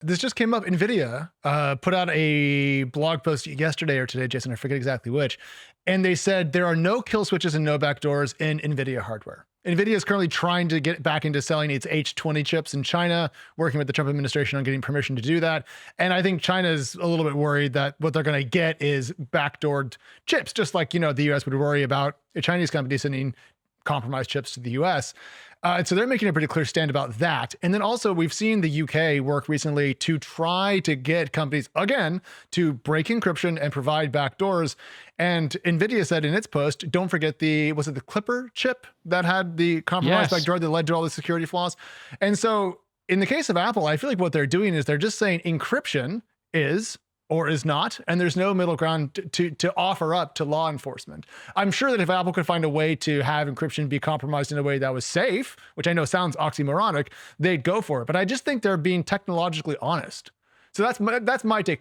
This just came up. NVIDIA put out a blog post yesterday or today, Jason, I forget exactly which, and they said there are no kill switches and no backdoors in NVIDIA hardware. NVIDIA is currently trying to get back into selling its H20 chips in China, working with the Trump administration on getting permission to do that. And I think China's a little bit worried that what they're going to get is backdoored chips, just like, the US would worry about a Chinese company sending compromised chips to the US. And so they're making a pretty clear stand about that. And then also we've seen the UK work recently to try to get companies, again, to break encryption and provide backdoors. And NVIDIA said in its post, don't forget was it the Clipper chip that had the compromised backdoor that led to all the security flaws? And so in the case of Apple, I feel like what they're doing is they're just saying encryption is or is not, and there's no middle ground to offer up to law enforcement. I'm sure that if Apple could find a way to have encryption be compromised in a way that was safe, which I know sounds oxymoronic, they'd go for it. But I just think they're being technologically honest. So that's my take.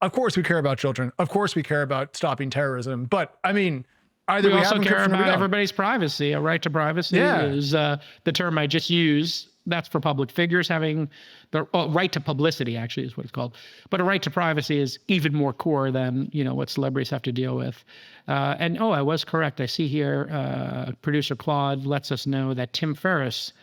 Of course we care about children. Of course we care about stopping terrorism. But I mean, either we we also have care about or everybody's privacy. A right to privacy is the term I just used. That's for public figures having the right to publicity, actually, is what it's called. But a right to privacy is even more core than what celebrities have to deal with. And I was correct. I see here producer Claude lets us know that Tim Ferriss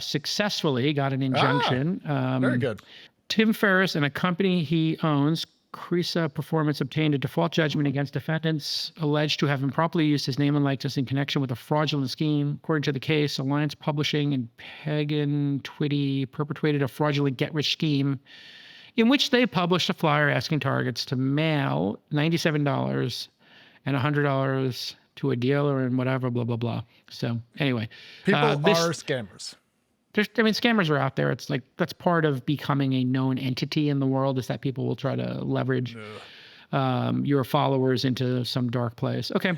successfully got an injunction. Very good. Tim Ferriss and a company he owns, Crisa Performance, obtained a default judgment against defendants alleged to have improperly used his name and likeness in connection with a fraudulent scheme. According to the case, Alliance Publishing and Pagan Twitty perpetrated a fraudulent get-rich scheme in which they published a flyer asking targets to mail $97 and $100 to a dealer and whatever, blah, blah, blah. So anyway. People are scammers. Scammers are out there. It's like, that's part of becoming a known entity in the world, is that people will try to leverage your followers into some dark place. Okay.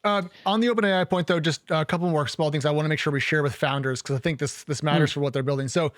On the OpenAI point, though, just a couple more small things I want to make sure we share with founders, because I think this matters for what they're building. So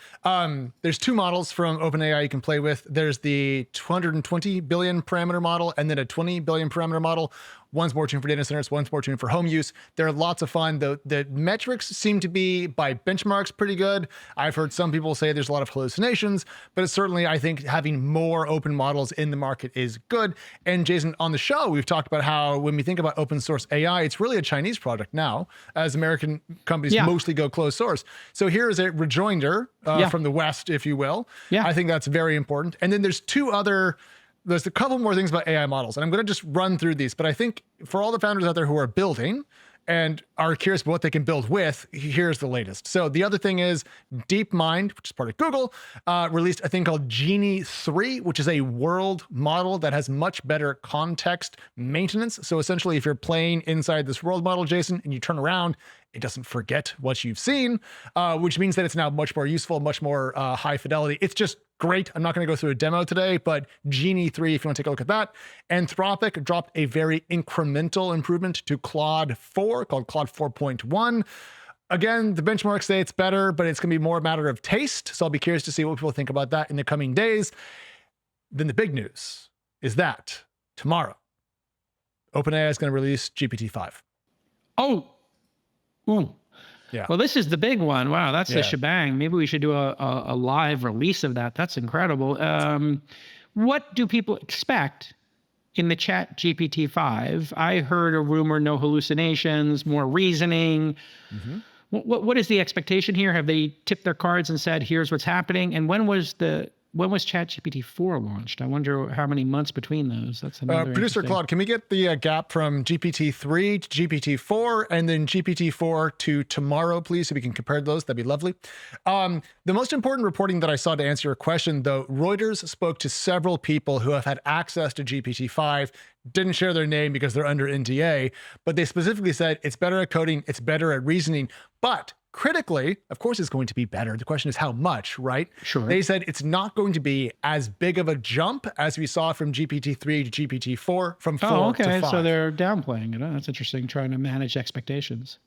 there's two models from OpenAI you can play with. There's the 220 billion parameter model and then a 20 billion parameter model. One's more tuned for data centers, one's more tuned for home use. They're lots of fun. The metrics seem to be, by benchmarks, pretty good. I've heard some people say there's a lot of hallucinations, but it's certainly, I think, having more open models in the market is good. And Jason, on the show, we've talked about how when we think about open source AI, it's really a Chinese project now, as American companies mostly go closed source. So here is a rejoinder from the West, if you will. Yeah. I think that's very important. And then there's there's a couple more things about AI models, and I'm going to just run through these, but I think for all the founders out there who are building and are curious about what they can build with, here's the latest. So the other thing is DeepMind, which is part of Google, released a thing called Genie 3, which is a world model that has much better context maintenance. So essentially, if you're playing inside this world model, Jason, and you turn around, it doesn't forget what you've seen, which means that it's now much more useful, much more high fidelity. It's just great. I'm not going to go through a demo today, but Genie 3, if you want to take a look at that. Anthropic dropped a very incremental improvement to Claude 4 called Claude 4.1. Again, the benchmarks say it's better, but it's going to be more a matter of taste. So I'll be curious to see what people think about that in the coming days. Then the big news is that tomorrow, OpenAI is going to release GPT-5. Oh, ooh. Yeah. Well, this is the big one. Wow, that's the shebang. Maybe we should do a live release of that. That's incredible. What do people expect in the Chat GPT-5? I heard a rumor, no hallucinations, more reasoning. Mm-hmm. What is the expectation here? Have they tipped their cards and said, here's what's happening? And when was ChatGPT 4 launched? I wonder how many months between those. That's another Producer Claude, can we get the gap from GPT 3 to GPT 4 and then GPT 4 to tomorrow, please, so we can compare those? That'd be lovely. The most important reporting that I saw to answer your question, though, Reuters spoke to several people who have had access to GPT 5, didn't share their name because they're under NDA, but they specifically said it's better at coding, it's better at reasoning, but critically, of course, it's going to be better. The question is how much, right? Sure. They said it's not going to be as big of a jump as we saw from GPT-3 to GPT-4, from 4 to 5. So they're downplaying it. That's interesting, trying to manage expectations.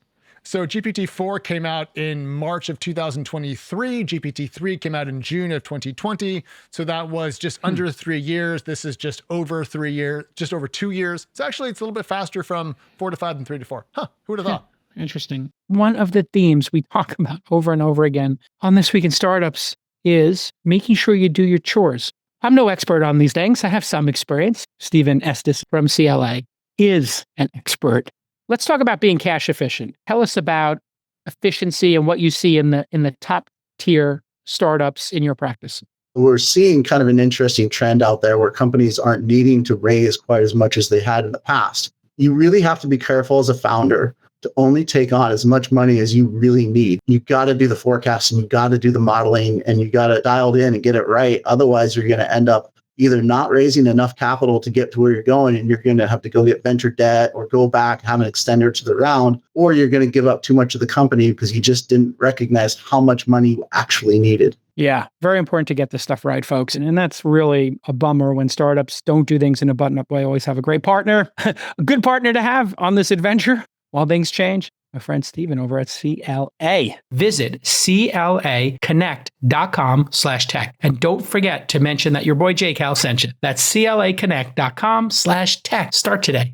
So GPT-4 came out in March of 2023. GPT-3 came out in June of 2020. So that was just under 3 years. This is just over 3 years, just over 2 years. It's a little bit faster from 4 to 5 than 3 to 4. Huh, who would have thought? Interesting. One of the themes we talk about over and over again on This Week in Startups is making sure you do your chores. I'm no expert on these things. I have some experience. Stephen Estes from CLA is an expert. Let's talk about being cash efficient. Tell us about efficiency and what you see in the top tier startups in your practice. We're seeing kind of an interesting trend out there where companies aren't needing to raise quite as much as they had in the past. You really have to be careful as a founder to only take on as much money as you really need. You got to do the forecasting, you got to do the modeling, and you got to dial it in and get it right. Otherwise, you're going to end up either not raising enough capital to get to where you're going, and you're going to have to go get venture debt or go back, have an extender to the round, or you're going to give up too much of the company because you just didn't recognize how much money you actually needed. Yeah, very important to get this stuff right, folks. And that's really a bummer when startups don't do things in a button-up way. Always have a great partner, a good partner to have on this adventure while things change. My friend Stephen over at CLA. Visit claconnect.com/tech. And don't forget to mention that your boy JCal sent you. That's claconnect.com/tech. Start today.